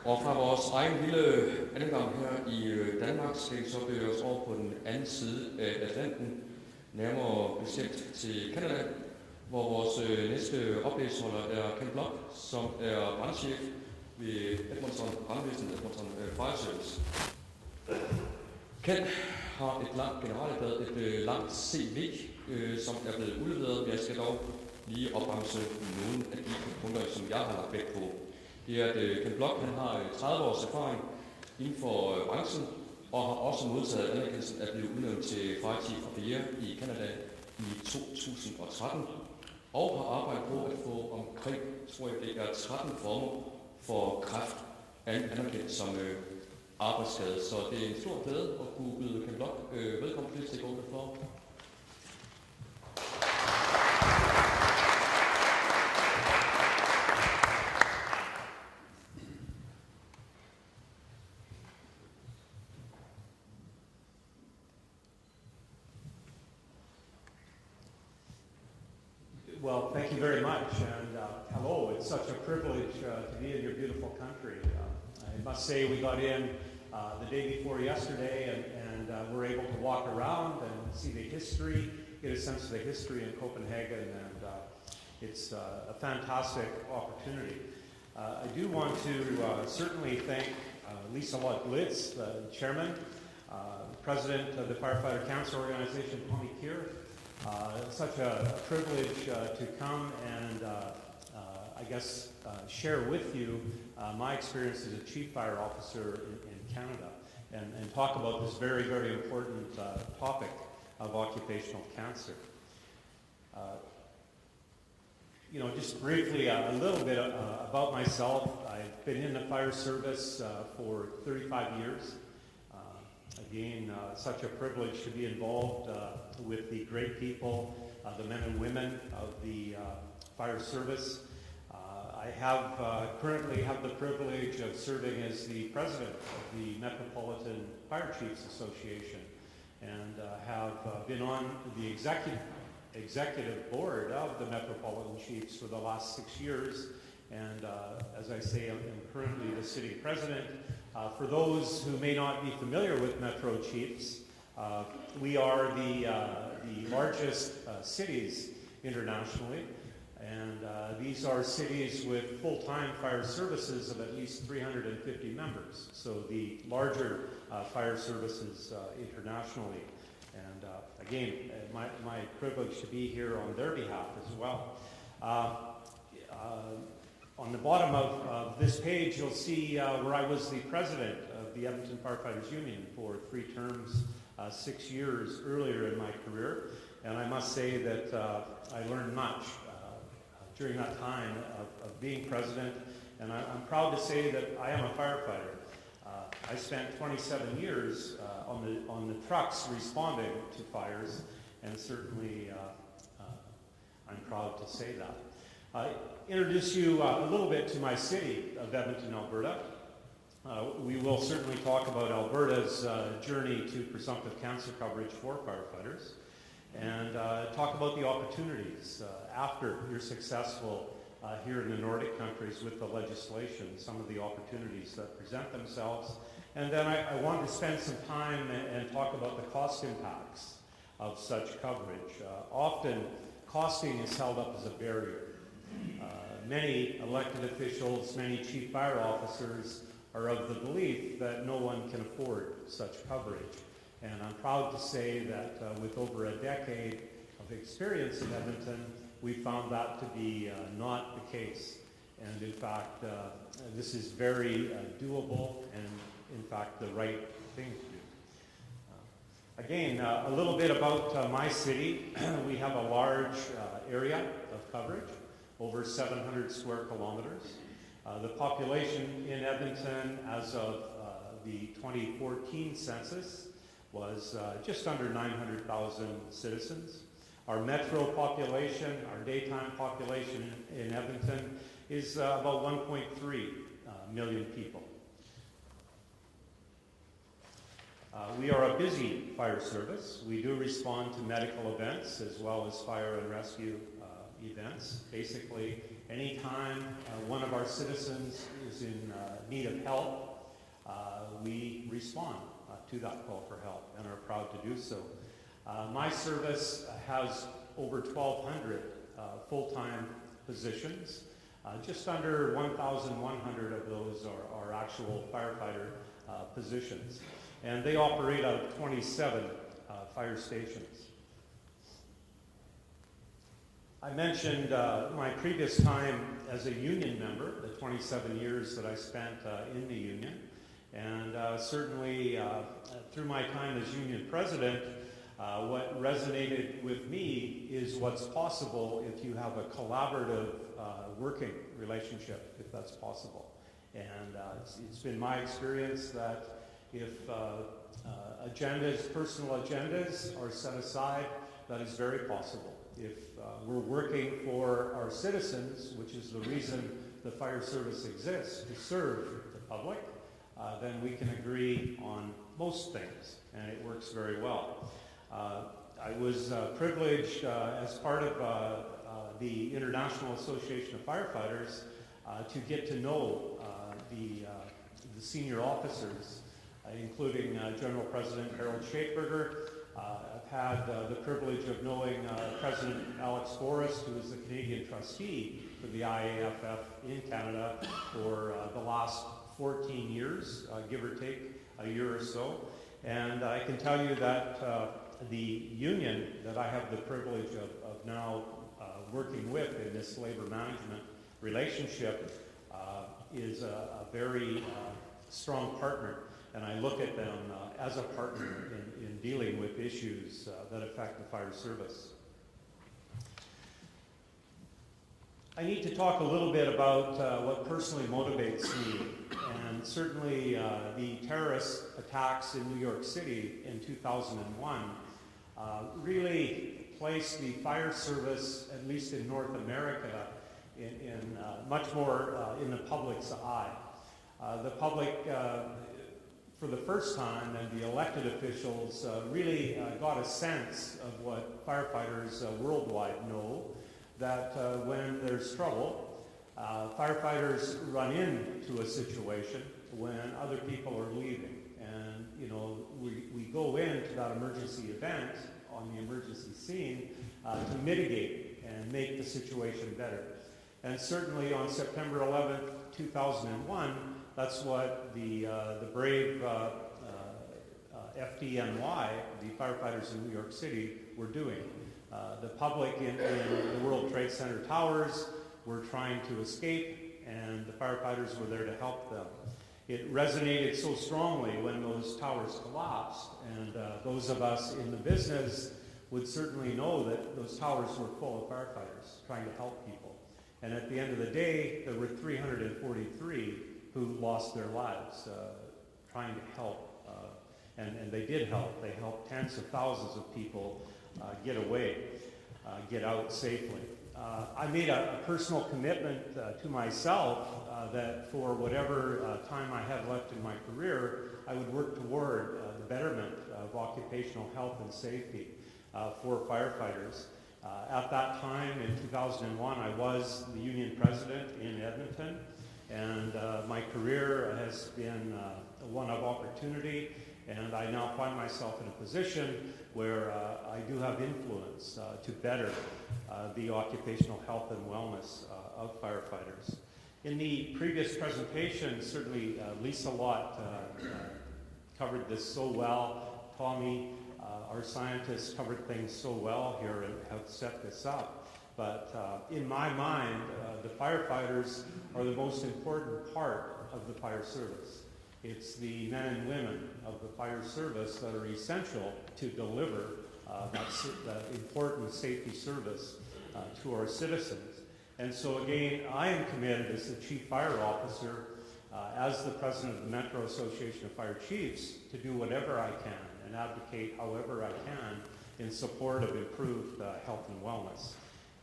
Og fra vores egen lille angang her i Danmark skal vi så bevæge os over på den anden side af Atlanten, nærmere bestemt til Canada, hvor vores næste oplægsholder er Ken Block, som er brandchef ved Edmonton brandvæsen, Edmonton Fire Service. Ken har et langt generalblad, et langt CV, som er blevet udleveret. Jeg skal dog lige opremse nogle af de punkter, som jeg har lagt vægt på. Det er, at Ken Block han har 30 års erfaring inden for branchen, og har også modtaget anerkendelsen at blive udnævnt til Fire Chief of the Year i Canada i 2013, og har arbejdet på at få omkring, tror jeg det er 13 former for kræft anerkendt som arbejdsskade. Så det er en stor glæde at kunne byde Ken Block velkommen til Stik Open for. Well, thank you very much, and hello. It's such a privilege to be in your beautiful country. I must say we got in the day before yesterday, and we're able to walk around and see the history, get a sense of the history in Copenhagen, and it's a fantastic opportunity. I do want to certainly thank Lisa Lott-Glitz, the chairman, president of the Firefighter Council Organization, Tony Kier. Such a privilege to come and I guess share with you my experience as a chief fire officer in Canada and talk about this very, very important topic of occupational cancer. Just briefly a little bit about myself. I've been in the fire service for 35 years. Again, such a privilege to be involved with the great people, the men and women of the fire service. I currently have the privilege of serving as the president of the Metropolitan Fire Chiefs Association, and have been on the executive board of the Metropolitan Chiefs for the last 6 years. And as I say, I'm currently the sitting president. For those who may not be familiar with Metro Chiefs, we are the largest cities internationally, and these are cities with full-time fire services of at least 350 members, so the larger fire services internationally. And again, my privilege to be here on their behalf as well. On the bottom of this page, you'll see where I was the president of the Edmonton Firefighters Union for 3 terms, 6 years earlier in my career. And I must say that I learned much during that time of being president. And I'm proud to say that I am a firefighter. I spent 27 years on the trucks responding to fires, and certainly I'm proud to say that. Introduce you a little bit to my city of Edmonton, Alberta. We will certainly talk about Alberta's journey to presumptive cancer coverage for firefighters, and talk about the opportunities after you're successful here in the Nordic countries with the legislation, some of the opportunities that present themselves. And then I want to spend some time and talk about the cost impacts of such coverage. Often, costing is held up as a barrier. Many elected officials, many chief fire officers are of the belief that no one can afford such coverage. And I'm proud to say that with over a decade of experience in Edmonton, we found that to be not the case. And in fact, this is very doable and in fact the right thing to do. Again, a little bit about my city. We have a large area of coverage, over 700 square kilometers. The population in Edmonton as of the 2014 census was just under 900,000 citizens. Our metro population, our daytime population in Edmonton is about 1.3 million people. We are a busy fire service. We do respond to medical events as well as fire and rescue events. Basically, anytime one of our citizens is in need of help, we respond to that call for help and are proud to do so. My service has over 1,200 full-time positions. Just under 1,100 of those are actual firefighter positions. And they operate out of 27 fire stations. I mentioned my previous time as a union member, the 27 years that I spent in the union. And certainly through my time as union president, what resonated with me is what's possible if you have a collaborative working relationship, if that's possible. And it's been my experience that if personal agendas are set aside, that is very possible. If we're working for our citizens, which is the reason the fire service exists, to serve the public, then we can agree on most things, and it works very well. I was privileged as part of the International Association of Firefighters to get to know the senior officers, including General President Harold Schaeferger. I've had the privilege of knowing President Alex Forrest, who is the Canadian trustee for the IAFF in Canada for the last 14 years, give or take a year or so. And I can tell you that the union that I have the privilege of now working with in this labor management relationship is a very strong partner. And I look at them as a partner in dealing with issues that affect the fire service. I need to talk a little bit about what personally motivates me. And certainly the terrorist attacks in New York City in 2001 really placed the fire service, at least in North America, in much more in the public's eye. The public, for the first time, and the elected officials really got a sense of what firefighters worldwide know, that when there's trouble, firefighters run into a situation when other people are leaving. And, you know, we go into that emergency event on the emergency scene to mitigate and make the situation better. And certainly on September 11th, 2001, that's what the brave FDNY, the firefighters in New York City, were doing. The public in the World Trade Center towers were trying to escape, and the firefighters were there to help them. It resonated so strongly when those towers collapsed, and those of us in the business would certainly know that those towers were full of firefighters trying to help people. And at the end of the day, there were 343 who lost their lives trying to help. And they did help. They helped tens of thousands of people get away, get out safely. I made a personal commitment to myself that for whatever time I had left in my career, I would work toward the betterment of occupational health and safety for firefighters. At that time, in 2001, I was the union president in Edmonton, and my career has been one of opportunity, and I now find myself in a position where I do have influence to better the occupational health and wellness of firefighters. In the previous presentation, certainly Lisa Lott covered this so well. Tommy, our scientists, covered things so well here and have set this up. But in my mind, the firefighters are the most important part of the fire service. It's the men and women of the fire service that are essential to deliver that important safety service to our citizens. And so again, I am committed as the Chief Fire Officer, as the President of the Metro Association of Fire Chiefs, to do whatever I can and advocate however I can in support of improved health and wellness.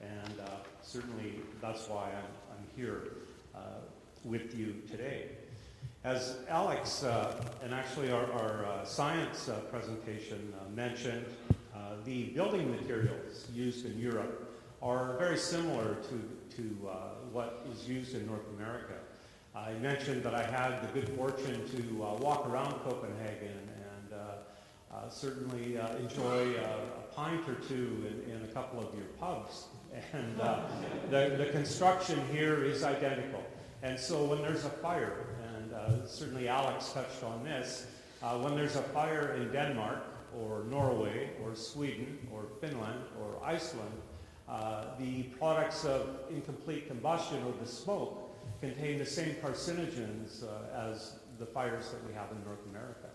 And certainly that's why I'm here with you today. As Alex and actually our science presentation mentioned, the building materials used in Europe are very similar to what is used in North America. I mentioned that I had the good fortune to walk around Copenhagen and certainly enjoy a pint or two in a couple of your pubs. And the construction here is identical. And so when there's a fire, and certainly Alex touched on this, when there's a fire in Denmark or Norway or Sweden or Finland or Iceland, the products of incomplete combustion or the smoke contain the same carcinogens as the fires that we have in North America.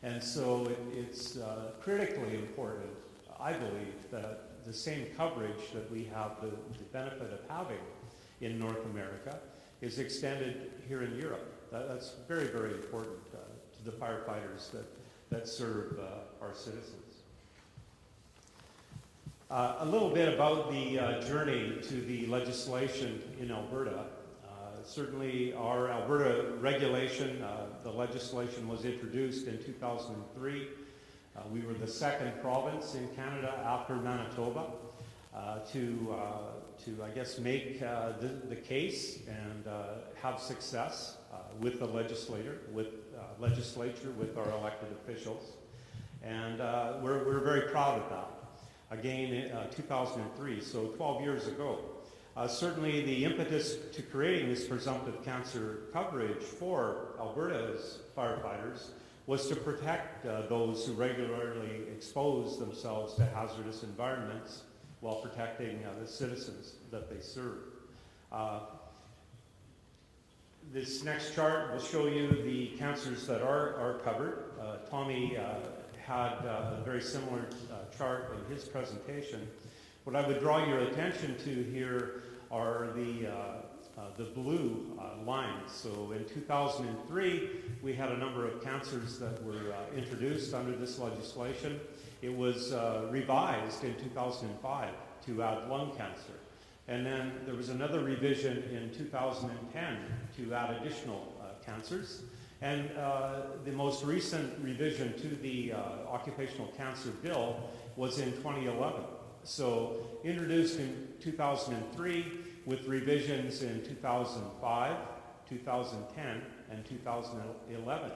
And so it's critically important, I believe, that the same coverage that we have the benefit of having in North America is extended here in Europe. That's very, very important to the firefighters that serve our citizens. A little bit about the journey to the legislation in Alberta. Certainly our Alberta regulation, the legislation was introduced in 2003. We were the second province in Canada after Manitoba to I guess, make the case and have success with the legislature, with our elected officials. And we're very proud of that. Again, in 2003, so 12 years ago. Certainly the impetus to creating this presumptive cancer coverage for Alberta's firefighters was to protect those who regularly expose themselves to hazardous environments while protecting the citizens that they serve. This next chart will show you the cancers that are covered. Tommy had a very similar chart in his presentation. What I would draw your attention to here are the blue lines. So in 2003, we had a number of cancers that were introduced under this legislation. It was revised in 2005 to add lung cancer. And then there was another revision in 2010 to add additional cancers. And the most recent revision to the occupational cancer bill was in 2011. So introduced in 2003 with revisions in 2005, 2010, and 2011.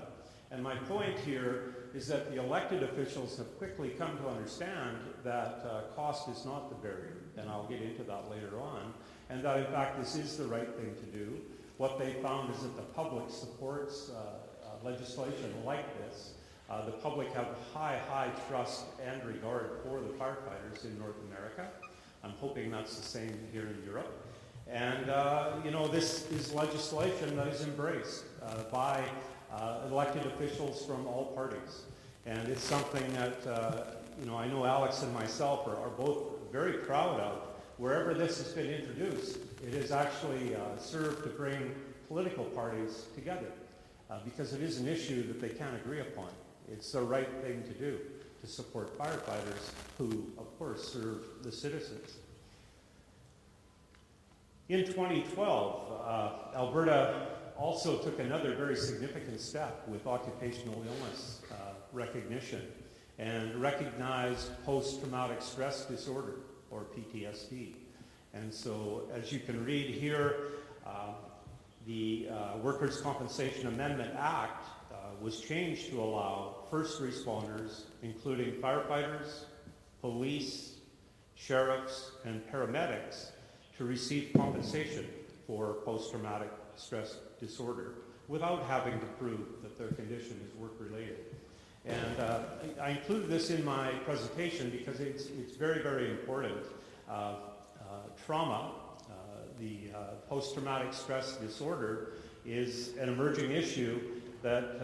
And my point here is that the elected officials have quickly come to understand that cost is not the barrier, and I'll get into that later on, and that in fact this is the right thing to do. What they found is that the public supports legislation like this. The public have high trust and regard for the firefighters in North America. I'm hoping that's the same here in Europe. And you know, this is legislation that is embraced by elected officials from all parties. And it's something that you know, I know Alex and myself are both very proud of. Wherever this has been introduced, it has actually served to bring political parties together because it is an issue that they can't agree upon. It's the right thing to do, to support firefighters who, of course, serve the citizens. In 2012, Alberta also took another very significant step with occupational illness recognition and recognized post-traumatic stress disorder, or PTSD. And so, as you can read here, the Workers' Compensation Amendment Act was changed to allow first responders, including firefighters, police, sheriffs, and paramedics, to receive compensation for post-traumatic stress disorder without having to prove that their condition is work-related. And I included this in my presentation because it's very, very important. Trauma, the post-traumatic stress disorder, is an emerging issue that,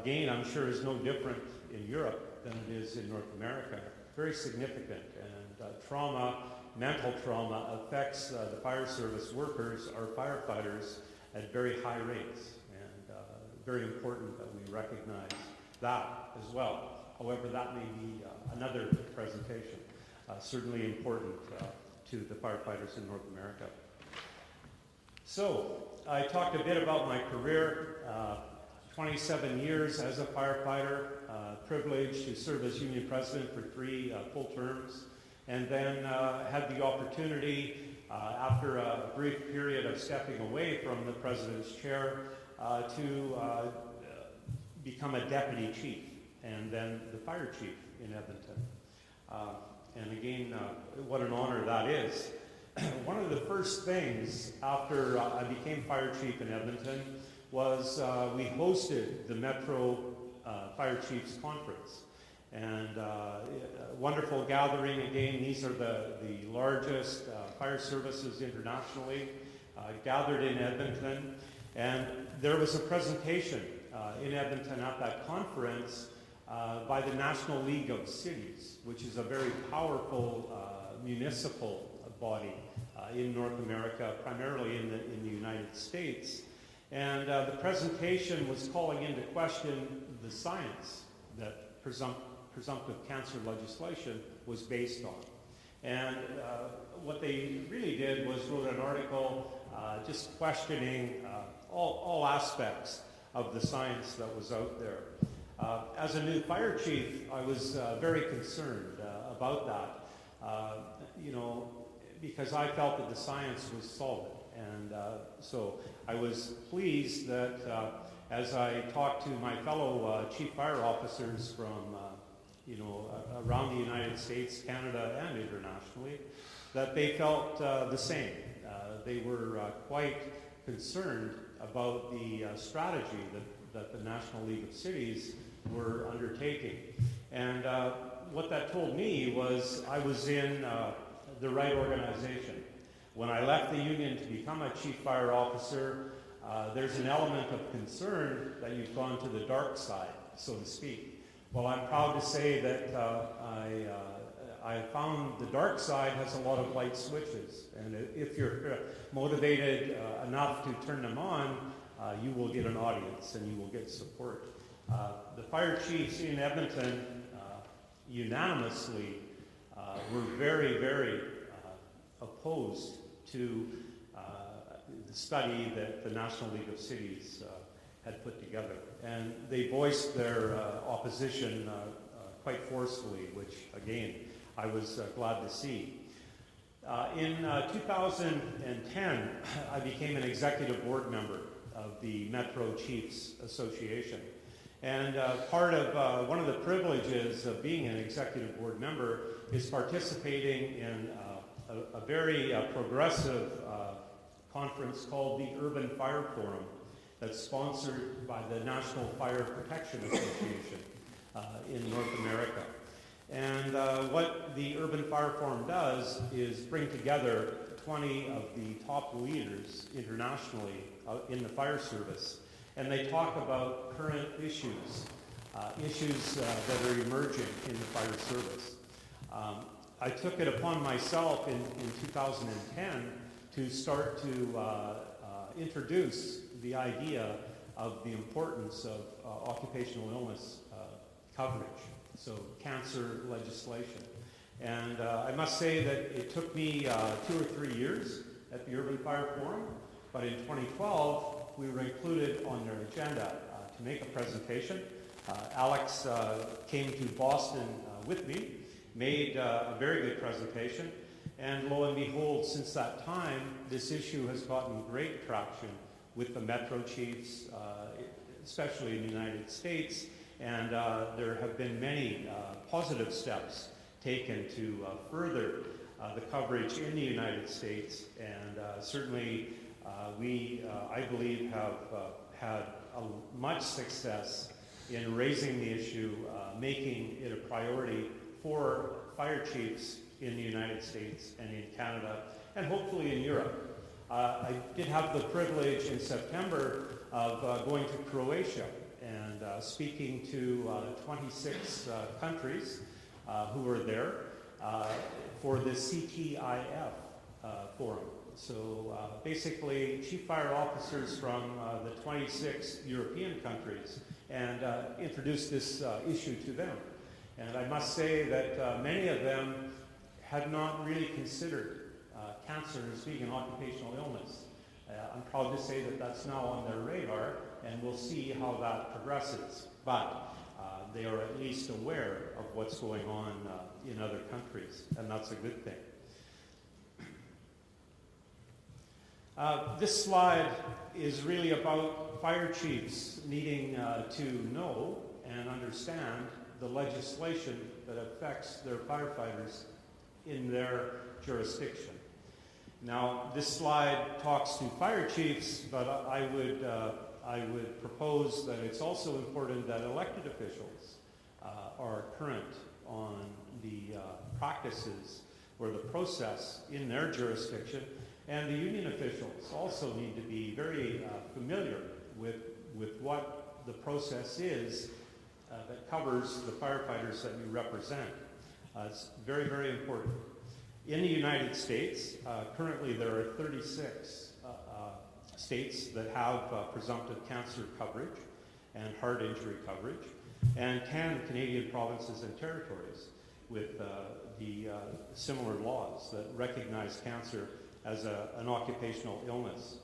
again, I'm sure is no different in Europe than it is in North America. Very significant. And trauma, mental trauma, affects the fire service workers, our firefighters, at very high rates. And very important that we recognize that as well. However, that may be another presentation. Certainly important to the firefighters in North America. So, I talked a bit about my career. 27 years as a firefighter, privileged to serve as union president for 3 full terms. and then had the opportunity, after a brief period of stepping away from the President's chair, to become a deputy chief, and then the fire chief in Edmonton. And again, what an honor that is. One of the first things after I became fire chief in Edmonton was we hosted the Metro Fire Chiefs Conference. And a wonderful gathering. Again, these are the largest fire services internationally gathered in Edmonton. And there was a presentation in Edmonton at that conference by the National League of Cities, which is a very powerful municipal body in North America, primarily in the United States. And the presentation was calling into question the science that presumptive cancer legislation was based on. And what they really did was wrote an article just questioning all aspects of the science that was out there. As a new fire chief, I was very concerned about that, because I felt that the science was solid. And so I was pleased that as I talked to my fellow chief fire officers from around the United States, Canada, and internationally, that they felt the same. They were quite concerned about the strategy that the National League of Cities were undertaking. And what that told me was I was in the right organization. When I left the union to become a chief fire officer, there's an element of concern that you've gone to the dark side, so to speak. Well, I'm proud to say that I found the dark side has a lot of light switches, and if you're motivated enough to turn them on, you will get an audience and you will get support. The fire chiefs in Edmonton unanimously were very, very opposed to the study that the National League of Cities had put together. And they voiced their opposition quite forcefully, which, again, I was glad to see. In 2010, I became an executive board member of the Metro Chiefs Association. And part of one of the privileges of being an executive board member is participating in a very progressive conference called the Urban Fire Forum that's sponsored by the National Fire Protection Association in North America. And what the Urban Fire Forum does is bring together 20 of the top leaders internationally in the fire service, and they talk about current issues that are emerging in the fire service. I took it upon myself in 2010 to start to introduce the idea of the importance of occupational illness coverage, so cancer legislation. And I must say that it took me 2 or 3 years at the Urban Fire Forum, but in 2012 we were included on their agenda to make a presentation. Alex came to Boston with me, made a very good presentation, and lo and behold, since that time, this issue has gotten great traction with the Metro Chiefs, especially in the United States, and there have been many positive steps taken to further the coverage in the United States, and certainly we, I believe, have had much success in raising the issue, making it a priority for fire chiefs in the United States and in Canada, and hopefully in Europe. I did have the privilege in September of going to Croatia and speaking to 26 countries who were there for the CTIF forum. So basically, chief fire officers from the 26 European countries, and introduced this issue to them. And I must say that many of them had not really considered cancer as being an occupational illness. I'm proud to say that that's now on their radar, and we'll see how that progresses. But they are at least aware of what's going on in other countries, and that's a good thing. This slide is really about fire chiefs needing to know and understand the legislation that affects their firefighters in their jurisdiction. Now, this slide talks to fire chiefs, but I would propose that it's also important that elected officials are current on the practices or the process in their jurisdiction, and the union officials also need to be very familiar with what the process is that covers the firefighters that you represent. It's very, very important. In the United States, currently there are 36 states that have presumptive cancer coverage and heart injury coverage, and 10 Canadian provinces and territories with the similar laws that recognize cancer as an occupational illness.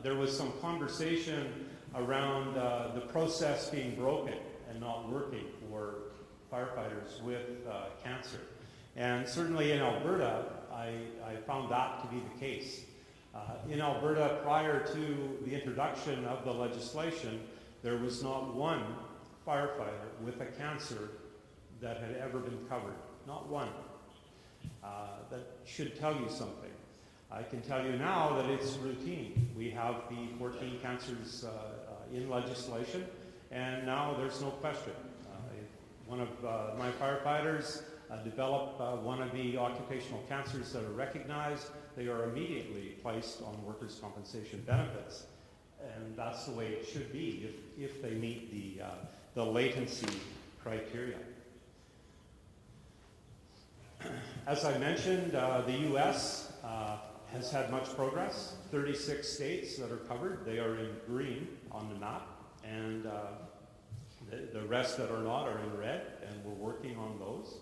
There was some conversation around the process being broken and not working for firefighters with cancer. And certainly in Alberta, I found that to be the case. In Alberta, prior to the introduction of the legislation, there was not one firefighter with a cancer that had ever been covered. Not one. That should tell you something. I can tell you now that it's routine. We have the 14 cancers in legislation, and now there's no question. If one of my firefighters develop one of the occupational cancers that are recognized, they are immediately placed on workers' compensation benefits. And that's the way it should be if they meet the latency criteria. As I mentioned, the U.S. Has had much progress. 36 states that are covered. They are in green on the map, and the rest that are not are in red, and we're working on those.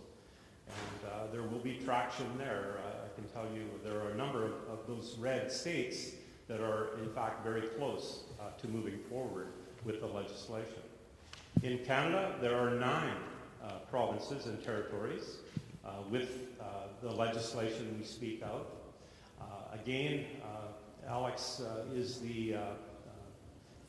And there will be traction there. I can tell you there are a number of those red states that are, in fact, very close to moving forward with the legislation. In Canada, there are 9 provinces and territories with the legislation we speak of. Again, Alex is the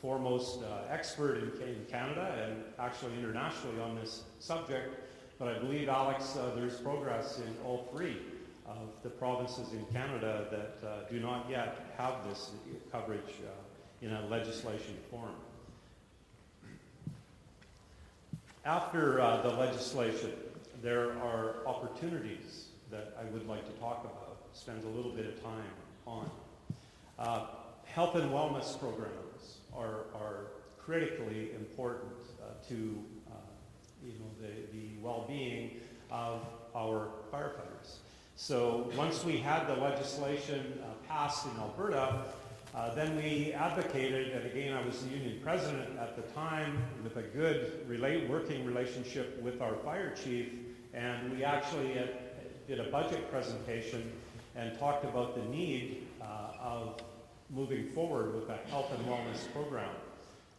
foremost expert in Canada and actually internationally on this subject, but I believe, Alex, there's progress in all 3 of the provinces in Canada that do not yet have this coverage in a legislation form. After the legislation, there are opportunities that I would like to talk about, spend a little bit of time on. Health and wellness programs are critically important to the well-being of our firefighters. So once we had the legislation passed in Alberta, then we advocated, and again I was the union president at the time, with a good working relationship with our fire chief, and we actually did a budget presentation and talked about the need of moving forward with a health and wellness program.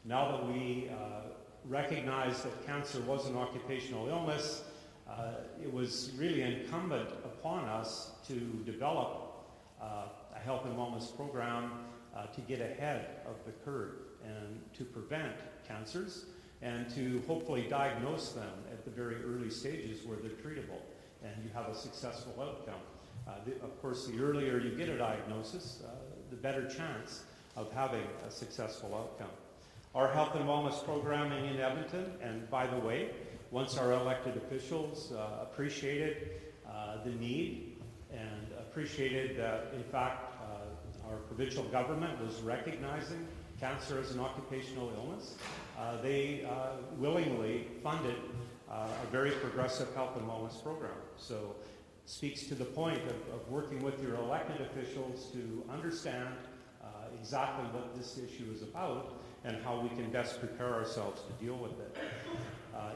Now that we recognize that cancer was an occupational illness, it was really incumbent upon us to develop a health and wellness program to get ahead of the curve and to prevent cancers and to hopefully diagnose them at the very early stages where they're treatable and you have a successful outcome. Of course, the earlier you get a diagnosis, the better chance of having a successful outcome. Our health and wellness programming in Edmonton, and by the way, once our elected officials appreciated the need and appreciated that, in fact, our provincial government was recognizing cancer as an occupational illness, they willingly funded a very progressive health and wellness program. So speaks to the point of working with your elected officials to understand exactly what this issue is about and how we can best prepare ourselves to deal with it.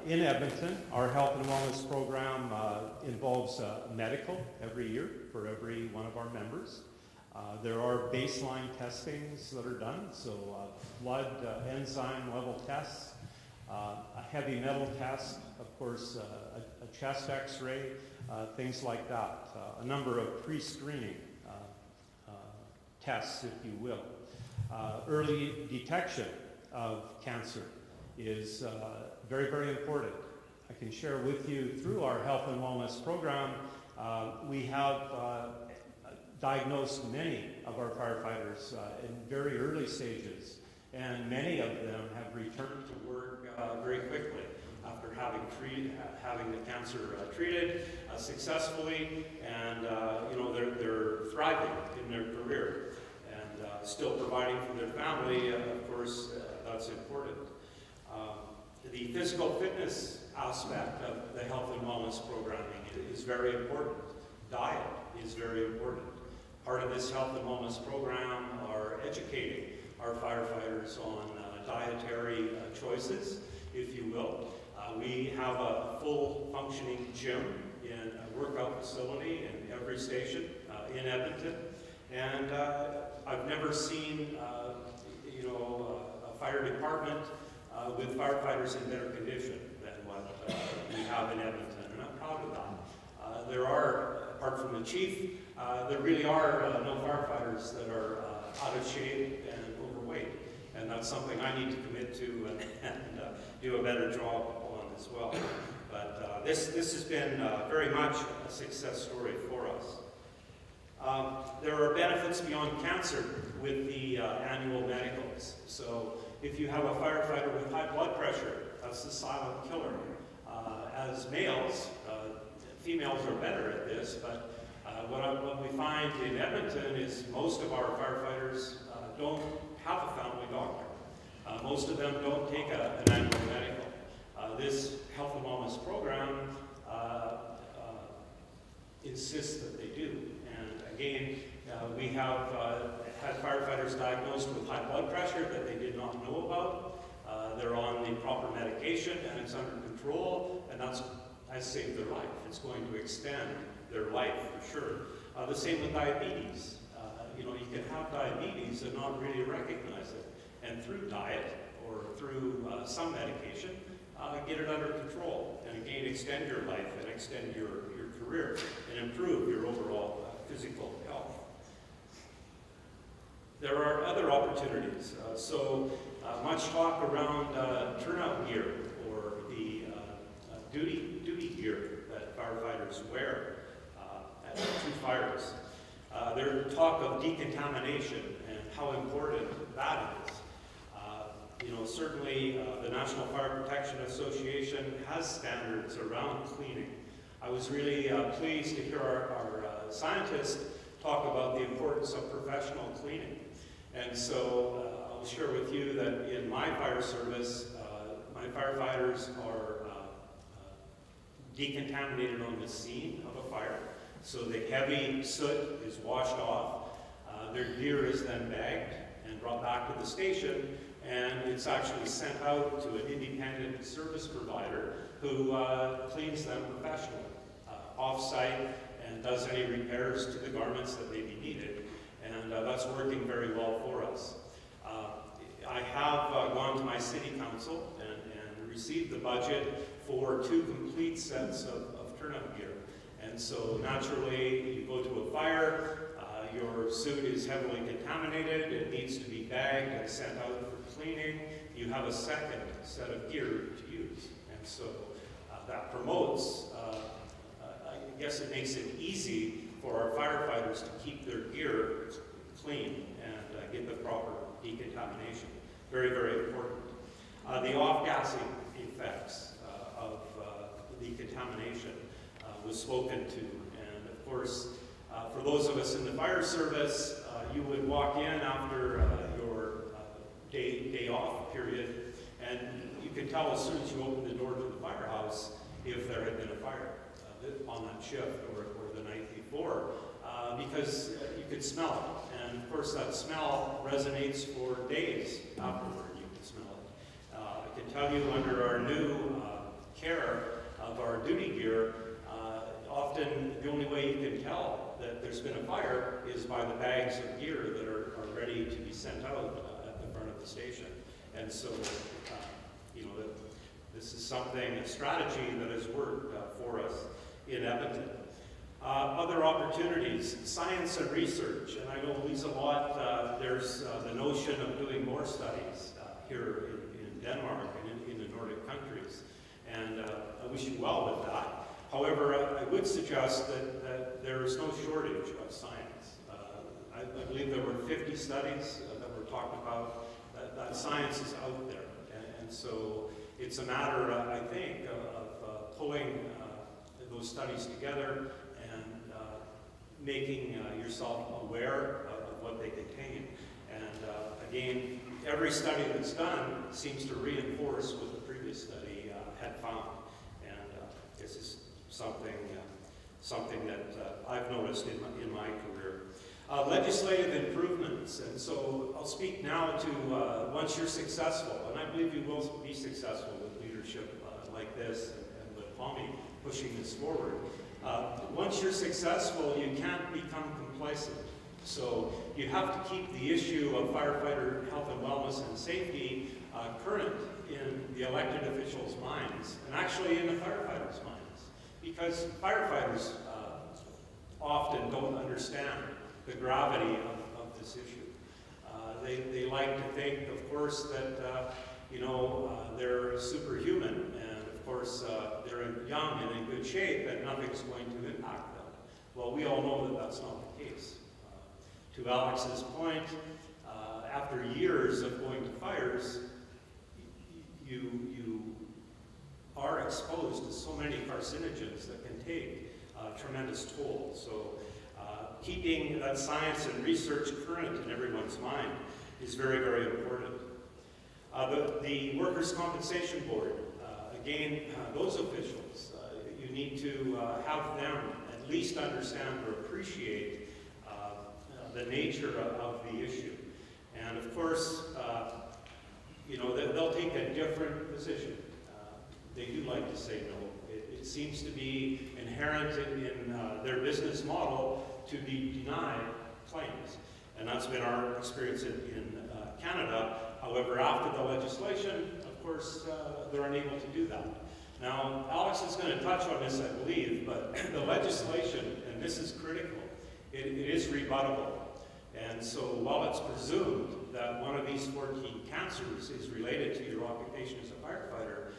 In Edmonton, our health and wellness program involves medical every year for every one of our members. There are baseline testings that are done, so blood enzyme level tests. a heavy metal test, of course, a chest x-ray, things like that. A number of pre-screening tests, if you will. Early detection of cancer is very, very important. I can share with you through our health and wellness program, we have diagnosed many of our firefighters in very early stages, and many of them have returned to work very quickly after having the cancer treated successfully, and they're thriving in their career and still providing for their family. Of course, that's important. The physical fitness aspect of the health and wellness programming is very important. Diet is very important. Part of this health and wellness program are educating our firefighters on dietary choices, if you will. We have a full functioning gym in a workout facility in every station in Edmonton, and I've never seen a fire department with firefighters in better condition than what we have in Edmonton, and I'm proud of that. There are, apart from the chief, there really are no firefighters that are out of shape and overweight, and that's something I need to commit to and do a better job on as well. But this has been very much a success story for us. There are benefits beyond cancer with the annual medicals. So if you have a firefighter with high blood pressure, that's the silent killer. As males, females are better at this, but what we find in Edmonton is most of our firefighters don't have a family doctor. Most of them don't take an annual medical. This health and wellness program insists that they do. And again, we have had firefighters diagnosed with high blood pressure that they did not know about. They're on the proper medication and it's under control, and that's has saved their life. It's going to extend their life for sure. The same with diabetes. You can have diabetes and not really recognize it. And through diet or through some medication, get it under control. And again, extend your life and extend your career and improve your overall physical health. There are other opportunities. Much talk around turnout gear or the duty gear that firefighters wear to fires. There's talk of decontamination and how important that is. Certainly the National Fire Protection Association has standards around cleaning. I was really pleased to hear our scientists talk about the importance of professional cleaning. And so I'll share with you that in my fire service, my firefighters are decontaminated on the scene of a fire. So the heavy soot is washed off. Their gear is then bagged and brought back to the station, and it's actually sent out to an independent service provider who cleans them professionally, off-site, and does any repairs to the garments that may be needed. And that's working very well for us. I have gone to my city council and received the budget for 2 complete sets of turnout gear. And so naturally, you go to a fire, your suit is heavily contaminated, it needs to be bagged and sent out for cleaning. You have a second set of gear to use. And so that promotes, I guess it makes it easy for our firefighters to keep their gear clean and get the proper decontamination. Very, very important. The off-gassing effects of the contamination was spoken to, and of course, for those of us in the fire service, you would walk in after your day off period, and you could tell as soon as you opened the door to the firehouse if there had been a fire on that shift or the night before, because you could smell it, and of course that smell resonates for days afterward. You can smell it. I can tell you under our new care of our duty gear, often the only way you can tell that there's been a fire is by the bags of gear that are ready to be sent out at the front of the station. And so, This is something, a strategy that has worked for us in Edmonton. Other opportunities, science and research, and I know Lisa a lot, there's the notion of doing more studies here in Denmark and in the Nordic countries, and I wish you well with that. However, I would suggest that there is no shortage of science. I believe there were 50 studies that were talked about, that science is out there, and so it's a matter, I think, of pulling those studies together and making yourself aware of what they contain. And again, every study that's done seems to reinforce what the previous study had found. And this is something that I've noticed in my career. Legislative improvements, and so I'll speak now to once you're successful, and I believe you will be successful with leadership like this and with Tommy pushing this forward. Once you're successful, you can't become complacent. So you have to keep the issue of firefighter health and wellness and safety current in the elected officials' minds, and actually in the firefighters' minds, because firefighters often don't understand the gravity of this issue. They like to think, of course, that they're superhuman, and of course they're young and in good shape, and nothing's going to impact them. Well, we all know that that's not the case. To Alex's point, after years of going to fires, you are exposed to so many carcinogens that can take a tremendous toll. So keeping that science and research current in everyone's mind is very, very important. The Workers' Compensation Board, again, those officials, you need to have them at least understand or appreciate the nature of the issue. And of course, they'll take a different position. They do like to say no. It seems to be inherent in their business model to be denied claims. And that's been our experience in Canada. However, after the legislation, of course, they're unable to do that. Now, Alex is going to touch on this, I believe, but the legislation, and this is critical, it is rebuttable. And so while it's presumed that one of these 14 cancers is related to your occupation as a firefighter,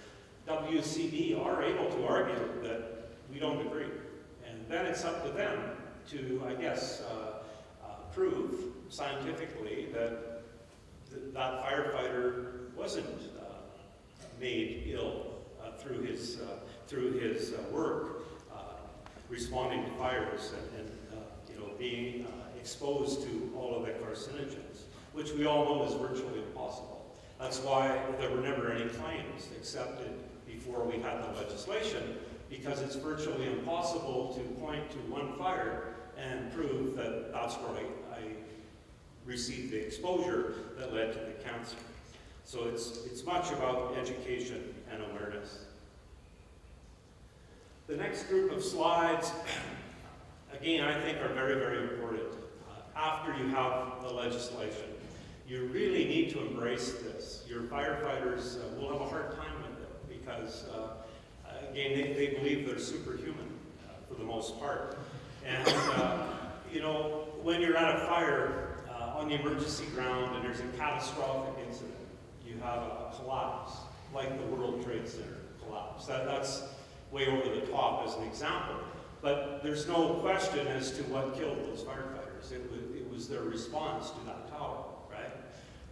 WCB are able to argue that we don't agree. And then it's up to them to, I guess, prove scientifically that that firefighter wasn't made ill through his work responding to fires and being exposed to all of the carcinogens, which we all know is virtually impossible. That's why there were never any claims accepted before we had the legislation, because it's virtually impossible to point to one fire and prove that that's where I received the exposure that led to the cancer. So it's much about education and awareness. The next group of slides, again, I think are very, very important. After you have the legislation, you really need to embrace this. Your firefighters will have a hard time with it because, again, they believe they're superhuman for the most part. And, when you're at a fire on the emergency ground and there's a catastrophic incident, you have a collapse, like the World Trade Center collapse. That's way over the top as an example. But there's no question as to what killed those firefighters. It was their response to that tower, right?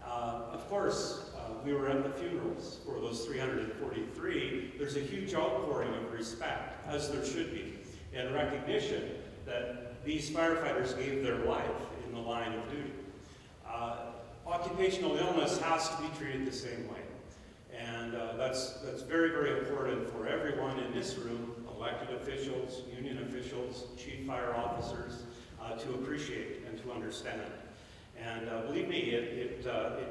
Of course, we were at the funerals for those 343. There's a huge outpouring of respect, as there should be, and recognition that these firefighters gave their life in the line of duty. Occupational illness has to be treated the same way. And that's very, very important for everyone in this room, elected officials, union officials, chief fire officers, to appreciate and to understand. And believe me, it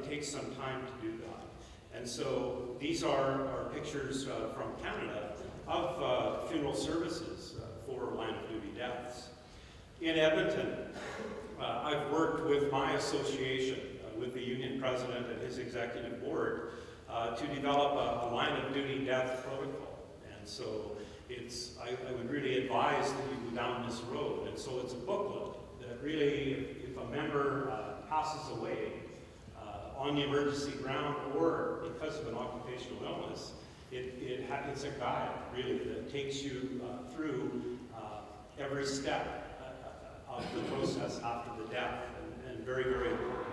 takes some time to do that. And so these are pictures from Canada of funeral services for line of duty deaths. In Edmonton, I've worked with my association, with the union president and his executive board, to develop a line of duty death protocol. And so I would really advise that you go down this road. And so it's a booklet that really, if a member passes away on the emergency ground or because of an occupational illness, it's a guide, really, that takes you through every step of the process after the death, and very, very important.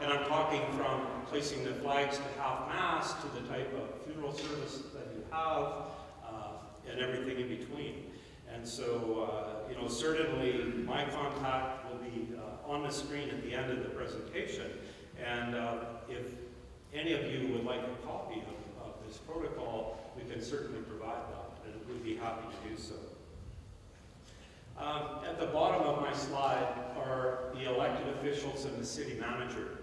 And I'm talking from placing the flags to half-mast to the type of funeral service that you have, and everything in between. And so, certainly my contact will be on the screen at the end of the presentation. And if any of you would like a copy of this protocol, we can certainly provide that, and we'd be happy to do so. At the bottom of my slide are the elected officials and the city manager.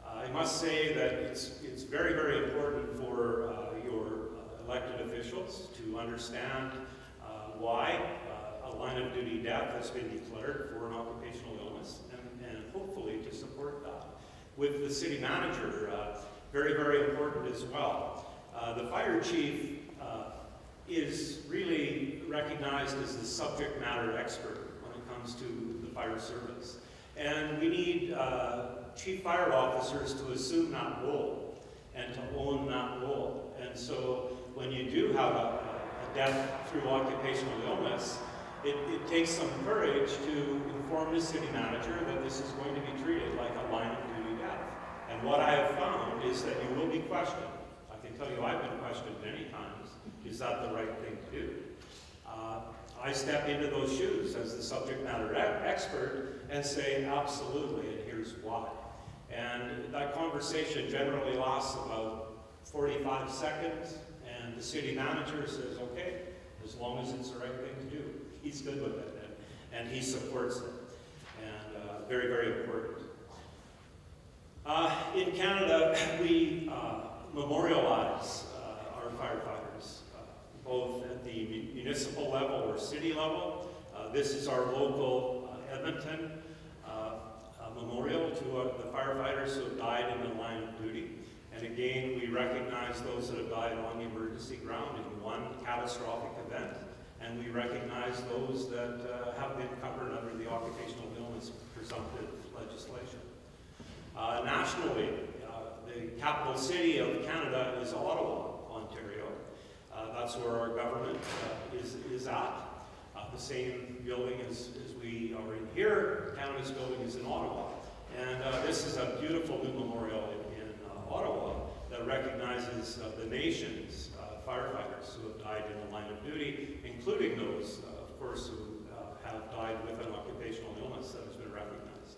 I must say that it's very, very important for your elected officials to understand why a line of duty death has been declared for an occupational illness, and hopefully to support that. With the city manager, very, very important as well. The fire chief is really recognized as the subject matter expert when it comes to the fire service. And we need chief fire officers to assume that role and to own that role. And so when you do have a death through occupational illness, it takes some courage to inform the city manager that this is going to be treated like a line of duty death. And what I have found is that you will be questioned. I can tell you I've been questioned many times. Is that the right thing to do? I step into those shoes as the subject matter expert and say, absolutely, and here's why. And that conversation generally lasts about 45 seconds, and the city manager says, okay, as long as it's the right thing to do. He's good with it, and he supports it. And very, very important. In Canada, we memorialize our firefighters, both at the municipal level or city level. This is our local Edmonton memorial to the firefighters who have died in the line of duty. And again, we recognize those that have died on the emergency ground in one catastrophic event. And we recognize those that have been covered under the occupational illness presumptive legislation. Nationally, the capital city of Canada is Ottawa, Ontario. That's where our government is at. The same building as we are in here, Canada's building is in Ottawa. And this is a beautiful new memorial in Ottawa that recognizes the nation's firefighters who have died in the line of duty, including those, of course, who have died with an occupational illness that has been recognized.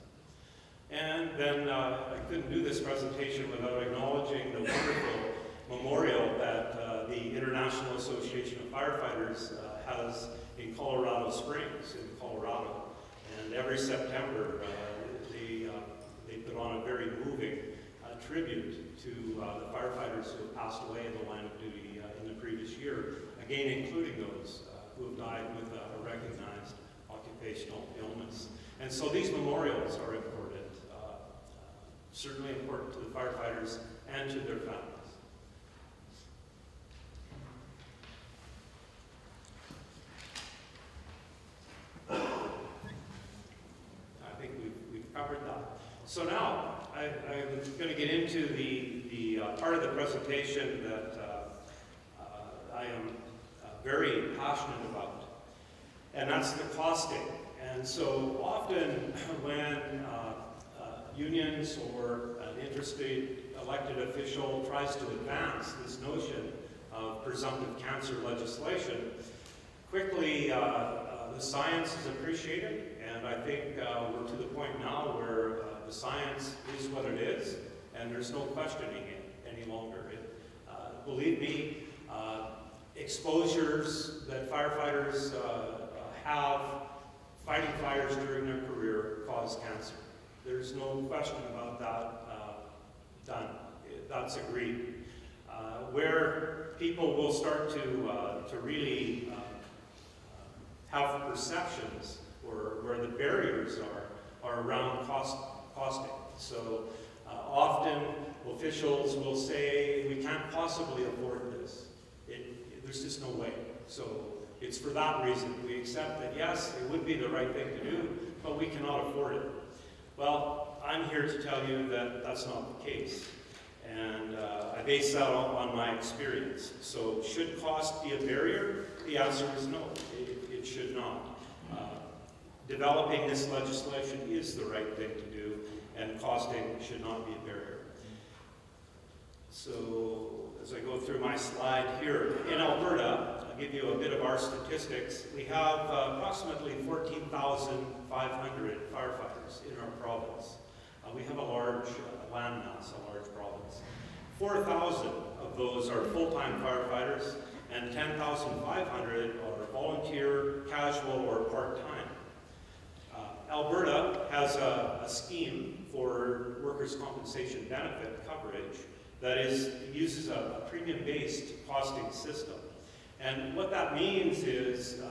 And then I couldn't do this presentation without acknowledging the wonderful memorial that the International Association of Firefighters has in Colorado Springs, in Colorado. And every September, they put on a very moving tribute to the firefighters who have passed away in the line of duty in the previous year, again including those who have died with a recognized occupational illness. And so these memorials are important, certainly important to the firefighters and to their families. I think we've covered that. So now, I'm going to get into the part of the presentation that I am very passionate about, and that's the costing. And so often when unions or an interested elected official tries to advance this notion of presumptive cancer legislation, quickly the science is appreciated, and I think we're to the point now where the science is what it is, and there's no questioning it any longer. Believe me, exposures that firefighters have fighting fires during their career cause cancer. There's no question about that done. That's agreed. Where people will start to really have perceptions, or where the barriers are around costing. So often officials will say, we can't possibly afford this. There's just no way. So it's for that reason. We accept that, yes, it would be the right thing to do, but we cannot afford it. Well, I'm here to tell you that that's not the case. And I base that on my experience. So should cost be a barrier? The answer is no, it should not. Developing this legislation is the right thing to do, and costing should not be a barrier. So as I go through my slide here, in Alberta, I'll give you a bit of our statistics. We have approximately 14,500 firefighters in our province. We have a large landmass, a large province. 4,000 of those are full-time firefighters, and 10,500 are volunteer, casual, or part-time. Alberta has a scheme for workers' compensation benefit coverage that uses a premium-based costing system. And what that means is,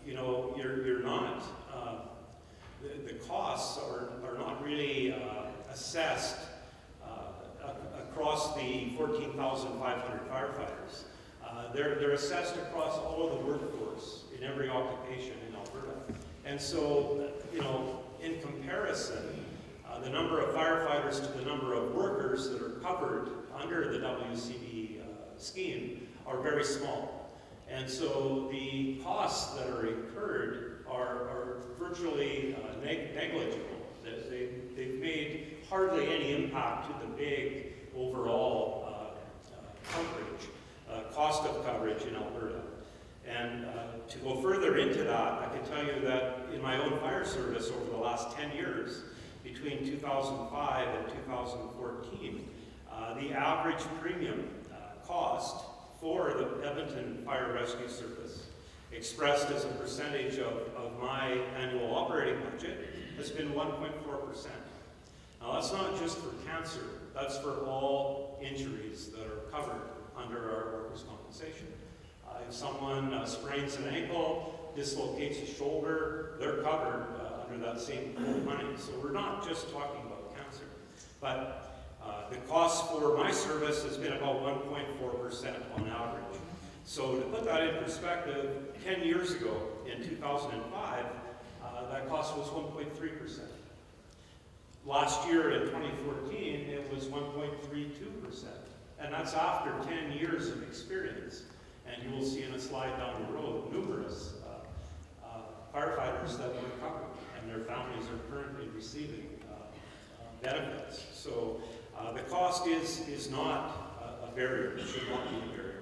you're not, the costs are not really assessed across the 14,500 firefighters. They're assessed across all of the workforce in every occupation in Alberta. And so, in comparison, the number of firefighters to the number of workers that are covered under the WCB scheme are very small. And so the costs that are incurred are virtually negligible. They've made hardly any impact to the big overall cost of coverage in Alberta. And to go further into that, I can tell you that in my own fire service over the last 10 years, between 2005 and 2014, the average premium cost for the Edmonton Fire Rescue Service, expressed as a percentage of my annual operating budget, has been 1.4%. Now that's not just for cancer, that's for all injuries that are covered under our workers' compensation. If someone sprains an ankle, dislocates a shoulder, they're covered under that same pool of money. So we're not just talking about cancer. But the cost for my service has been about 1.4% on average. So to put that in perspective, 10 years ago, in 2005, that cost was 1.3%. Last year, in 2014, it was 1.32%. And that's after 10 years of experience. And you will see in a slide down the road numerous firefighters that were covered, and their families are currently receiving benefits. So the cost is not a barrier, it should not be a barrier.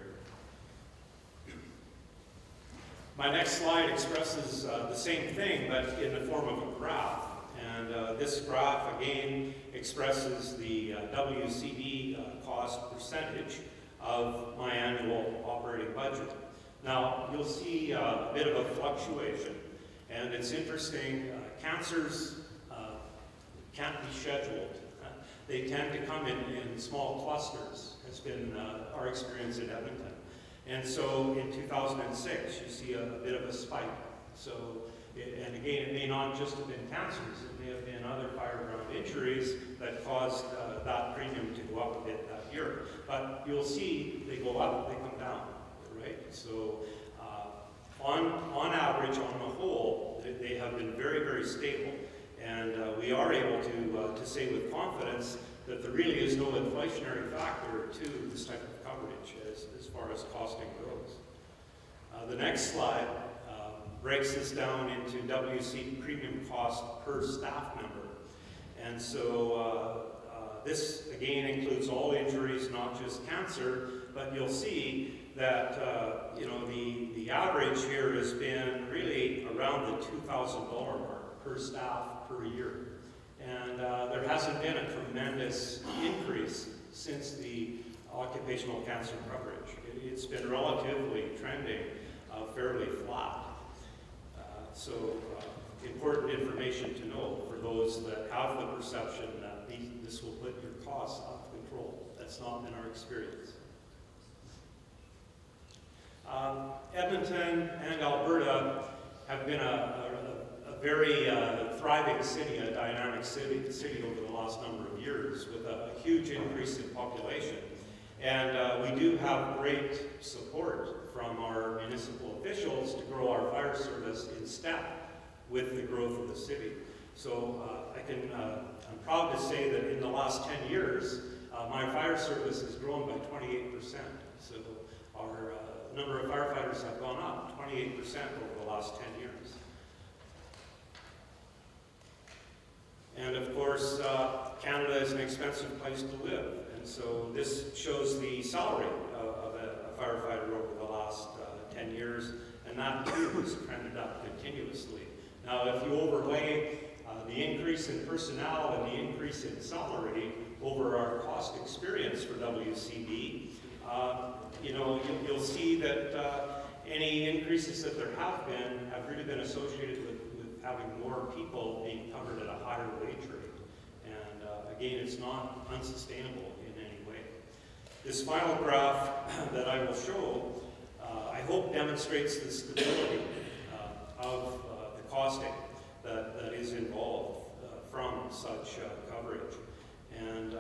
My next slide expresses the same thing, but in the form of a graph. And this graph, again, expresses the WCB cost percentage of my annual operating budget. Now, you'll see a bit of a fluctuation, and it's interesting, cancers can't be scheduled. They tend to come in small clusters, has been our experience in Edmonton. And so in 2006, you see a bit of a spike. So, and again, it may not just have been cancers, it may have been other fireground injuries that caused that premium to go up a bit that year. But you'll see they go up, they come down, right? So on average, on the whole, they have been very, very stable. And we are able to say with confidence that there really is no inflationary factor to this type of coverage as far as costing goes. The next slide breaks this down into WC premium cost per staff member. And so this, again, includes all injuries, not just cancer, but you'll see that the average here has been really around the $2,000 mark per staff per year. And there hasn't been a tremendous increase since the occupational cancer coverage. It's been relatively trending fairly flat. So important information to know for those that have the perception that this will put your costs out of control. That's not been our experience. Edmonton and Alberta have been a very thriving city, a dynamic city over the last number of years with a huge increase in population. And we do have great support from our municipal officials to grow our fire service in step with the growth of the city. So I'm proud to say that in the last 10 years, my fire service has grown by 28%. So our number of firefighters have gone up 28% over the last 10 years. And of course, Canada is an expensive place to live. And so this shows the salary of a firefighter over the last 10 years. And that too has trended up continuously. Now, if you overlay the increase in personnel and the increase in salary over our cost experience for WCB, you'll see that any increases that there have really been associated with having more people being covered at a higher wage rate. And again, it's not unsustainable in any way. This final graph that I will show, I hope demonstrates the stability of the costing that is involved from such coverage. And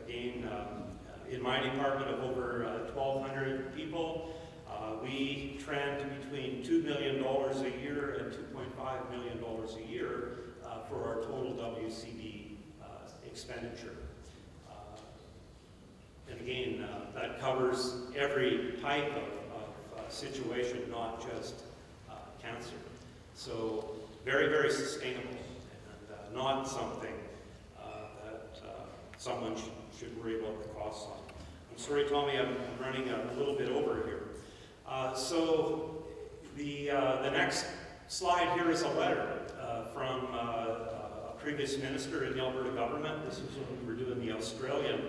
again, in my department of over 1,200 people, we trend between $2 million a year and $2.5 million a year for our total WCB expenditure. And again, that covers every type of situation, not just cancer. So very, very sustainable and not something that someone should worry about the costs on. I'm sorry, Tommy, I'm running a little bit over here. So the next slide here is a letter from a previous minister in the Alberta government. This was when we were doing the Australian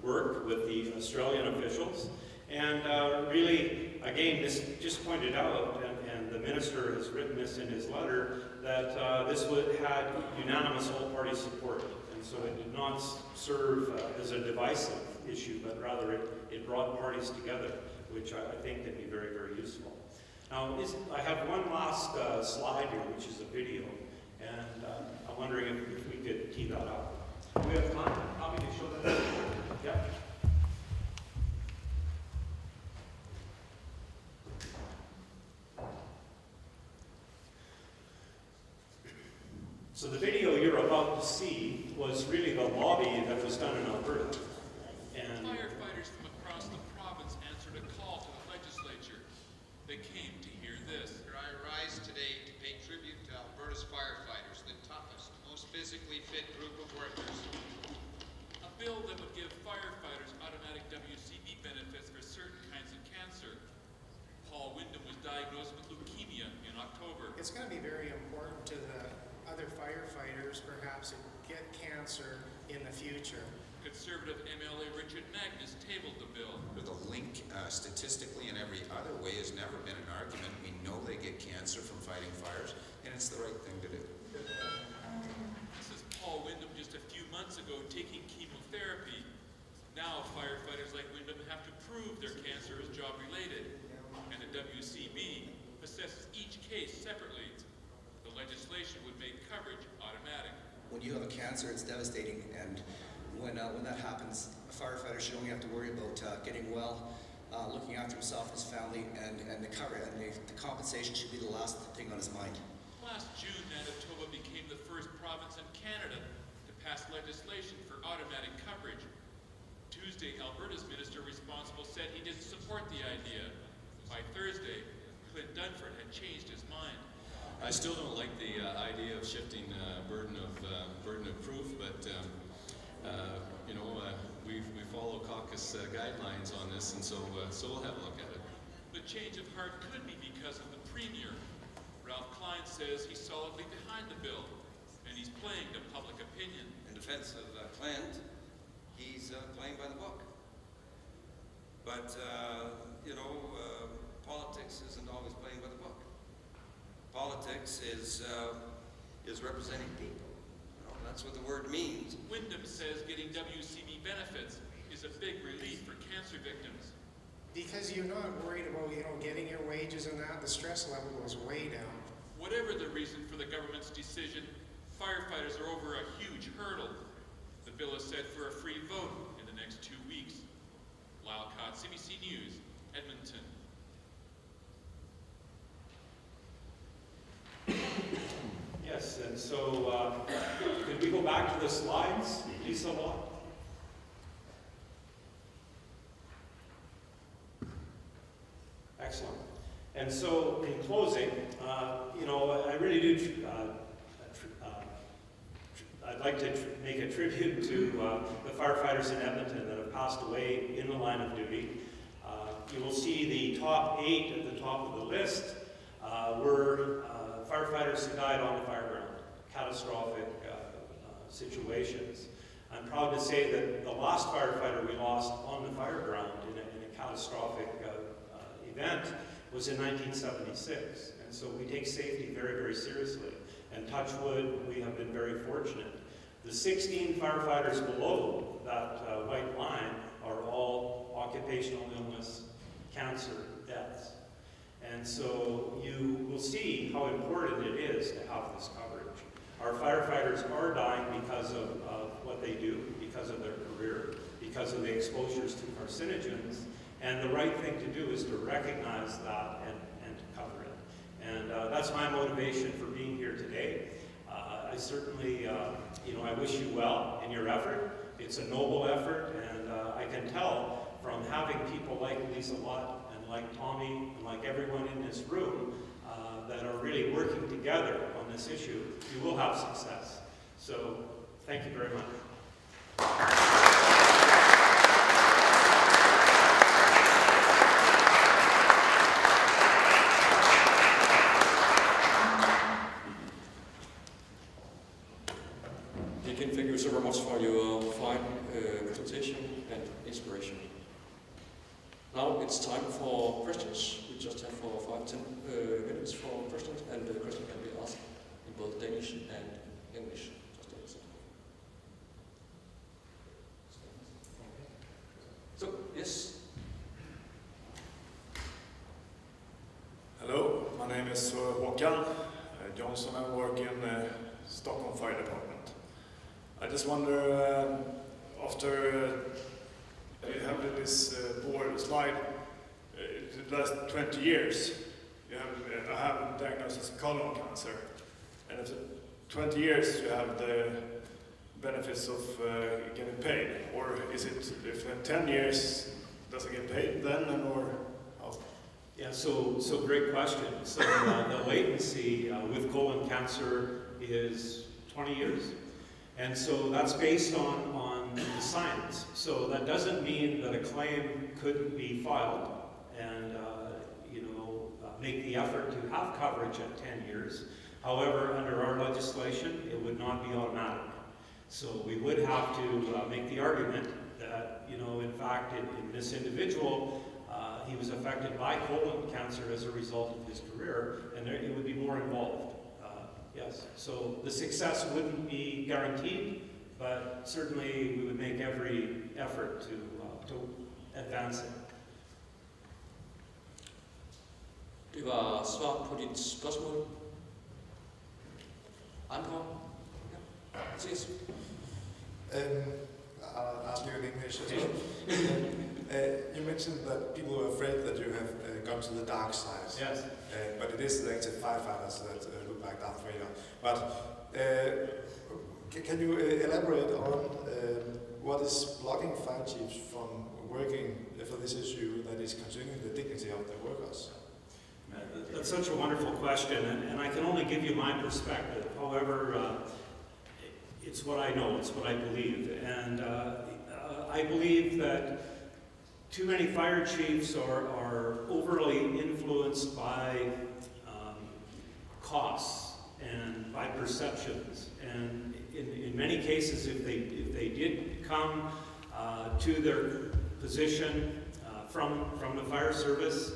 work with the Australian officials. And really, again, this just pointed out, and the minister has written this in his letter, that this had unanimous all-party support. And so it did not serve as a divisive issue, but rather it brought parties together, which I think can be very, very useful. Now, I have one last slide here, which is a video, and I'm wondering if we could tee that up. Do we have time? How many to show that? Yeah. So the video you're about to see was really the lobby that was done in Alberta. And firefighters from across the province answered a call to the legislature. They came to hear this. I rise today to pay tribute to Alberta's firefighters, the toughest, most physically fit group of workers. A bill that would give firefighters automatic WCB benefits for certain kinds of cancer. Paul Wyndham was diagnosed with leukemia in October. It's going to be very important to the other firefighters, perhaps, who get cancer in the future. Conservative MLA Richard Magnus tabled the bill. The link, statistically and every other way, has never been an argument. We know they get cancer from fighting fires, and it's the right thing to do. This is Paul Wyndham just a few months ago taking chemotherapy. Now firefighters like Wyndham have to prove their cancer is job-related, and the WCB assesses each case separately. The legislation would make coverage automatic. When you have a cancer, it's devastating, and when that happens, a firefighter should only have to worry about getting well, looking after himself, his family, and the cover, and the compensation should be the last thing on his mind. Last June, Manitoba became the first province in Canada to pass legislation for automatic coverage. Tuesday, Alberta's minister responsible said he didn't support the idea. By Thursday, Clint Dunford had changed his mind. I still don't like the idea of shifting burden of proof, but we follow caucus guidelines on this, and so we'll have a look at it. The change of heart could be because of the Premier. Ralph Klein says he's solidly behind the bill, and he's playing to public opinion. In defense of Clint, he's playing by the book. But, politics isn't always playing by the book. Politics is representing people. That's what the word means. Wyndham says getting WCB benefits is a big relief for cancer victims. Because you're not worried about, getting your wages and that, the stress level goes way down. Whatever the reason for the government's decision, firefighters are over a huge hurdle. The bill is set for a free vote in the next 2 weeks. Lyle Cott, CBC News, Edmonton. Yes, and so could we go back to the slides, Lisa Watt? Excellent. And so, in closing, I really do. I'd like to make a tribute to the firefighters in Edmonton that have passed away in the line of duty. You will see the top 8 at the top of the list were firefighters who died on the fireground, catastrophic situations. I'm proud to say that the last firefighter we lost on the fireground in a catastrophic event was in 1976. And so we take safety very, very seriously. And touch wood, we have been very fortunate. The 16 firefighters below that white line are all occupational illness, cancer deaths. And so you will see how important it is to have this coverage. Our firefighters are dying because of what they do, because of their career, because of the exposures to carcinogens. And the right thing to do is to recognize that and to cover it. And that's my motivation for being here today. I certainly, I wish you well in your effort. It's a noble effort, and I can tell from having people like Lisa Watt and like Tommy and like everyone in this room that are really working together on this issue, you will have success. So, thank you very much. Thank you so very much for your fine presentation and inspiration. Now it's time for questions. We just have for 5-10 minutes for questions, and the question can be asked in both Danish and English. So, yes. Hello, my name is Håkan Johnson. I work in Stockholm Fire Department. I just wonder, after you have this board slide, the last 20 years, I have diagnosed as colon cancer, and after 20 years you have the benefits of getting paid, or is it if 10 years does it get paid then, or how? Yeah, so great question. So the latency with colon cancer is 20 years. And so that's based on the science. So that doesn't mean that a claim couldn't be filed and make the effort to have coverage at 10 years. However, under our legislation, it would not be automatic. So we would have to make the argument that, in fact, in this individual, he was affected by colon cancer as a result of his career, and it would be more involved. Yes, so the success wouldn't be guaranteed, but certainly we would make every effort to advance it. Det var svar på dit spørgsmål. Andre? Ja, Mathias. I'll ask you in English as well. You mentioned that people were afraid that you have gone to the dark side. Yes. But it is the active firefighters that look like Darth Vader. But can you elaborate on what is blocking fire chiefs from working for this issue that is concerning the dignity of their workers? That's such a wonderful question, and I can only give you my perspective. However, it's what I know, it's what I believe. And I believe that too many fire chiefs are overly influenced by costs and by perceptions. And in many cases, if they did come to their position from the fire service,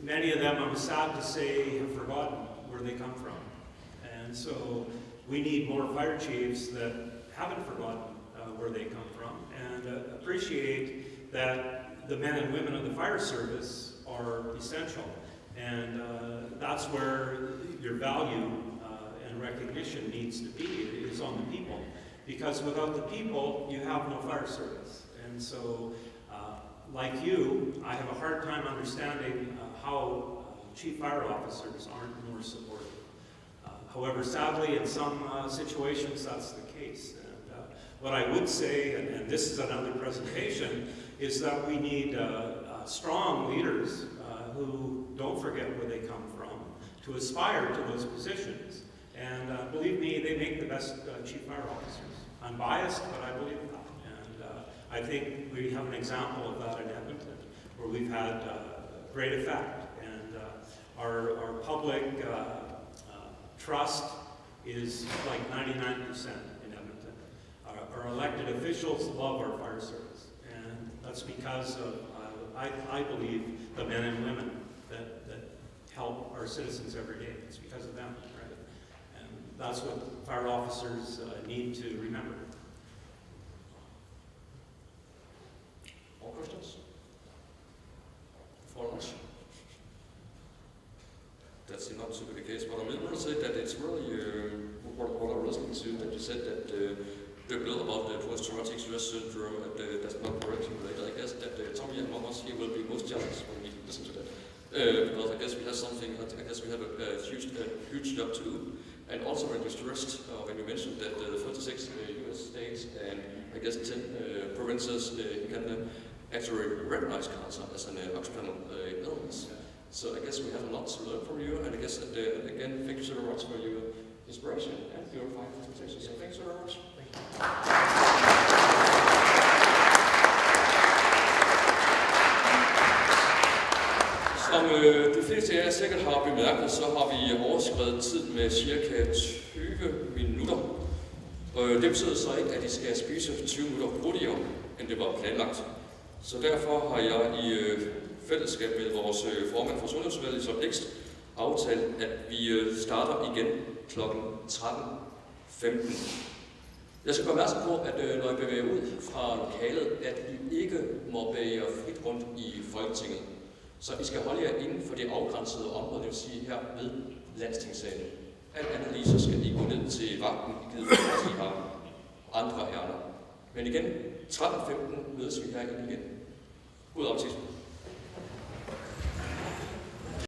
many of them, I'm sad to say, have forgotten where they come from. And so we need more fire chiefs that haven't forgotten where they come from and appreciate that the men and women of the fire service are essential. And that's where your value and recognition needs to be, is on the people. Because without the people, you have no fire service. And so, like you, I have a hard time understanding how chief fire officers aren't more supportive. However, sadly, in some situations, that's the case. And what I would say, and this is another presentation, is that we need strong leaders who don't forget where they come from to aspire to those positions. And believe me, they make the best chief fire officers. I'm biased, but I believe that. And I think we have an example of that in Edmonton, where we've had great effect. And our public trust is like 99% in Edmonton. Our elected officials love our fire service. And that's because of, I believe, the men and women that help our citizens every day. It's because of them, right? And that's what fire officers need to remember. More questions? For lunch? That seems not to be the case, but I will want to say that it's really what I was listening to, that you said that the bill about the post-traumatic stress syndrome, that's not correctly related. I guess that Tommy and Thomas here will be most challenged when we listen to that. Because I guess we have something, I guess we have a huge job to do. And also when you stressed, when you mentioned that the 36 US states and I guess 10 provinces in Canada actually recognize cancer as an occupational illness. So I guess we have a lot to learn from you, and I guess that, again, thank you so very much for your inspiration and your fine presentation. So thanks so very much. Som de fleste af jer sikkert har bemærket, så har vi overskredet tiden med cirka 20 minutter. Det betyder så ikke, at I skal spise 20 minutter hurtigere, end det var planlagt. Så derfor har jeg i fællesskab med vores formand for Sundhedsudvalget, som ekst, aftalt, at vi starter igen kl. 13:15. Jeg skal gøre opmærksom på, at når I bevæger ud fra lokalet, at I ikke må bevæge jer frit rundt i Folketinget. Så I skal holde jer inden for det afgrænsede område, det vil sige her ved Landstingssalen. Alt andet lige, så skal I gå ned til vagten, i givet for, at I har andre ærner. Men igen, 13:15 mødes vi herinde igen. God appetit.